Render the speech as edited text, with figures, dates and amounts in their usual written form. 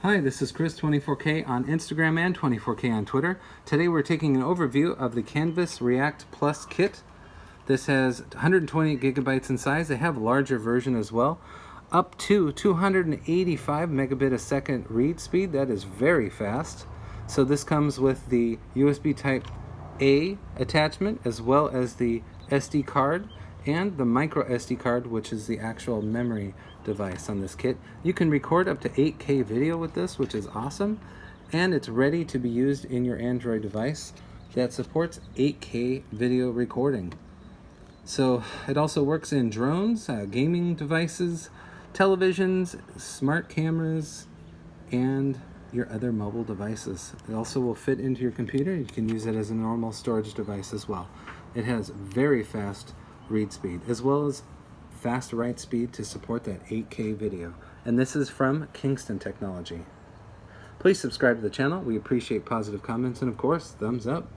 Hi, this is Chris 24K on Instagram and 24K on Twitter. Today we're taking an overview of the Canvas React Plus kit. This has 128 gigabytes in size. They have a larger version as well, up to 285 megabit a second read speed. That is very fast. So this comes with the USB Type A attachment as well as the SD card and the MicroSD card, which is the actual memory device on this kit. You can record up to 8K video with this, which is awesome, and it's ready to be used in your Android device that supports 8K video recording. So it also works in drones, gaming devices, televisions, smart cameras, and your other mobile devices. It also will fit into your computer. You can use it as a normal storage device as well. It has very fast read speed as well as fast write speed to support that 8K video. And this is from Kingston Technology. Please subscribe to the channel. We appreciate positive comments and of course, thumbs up.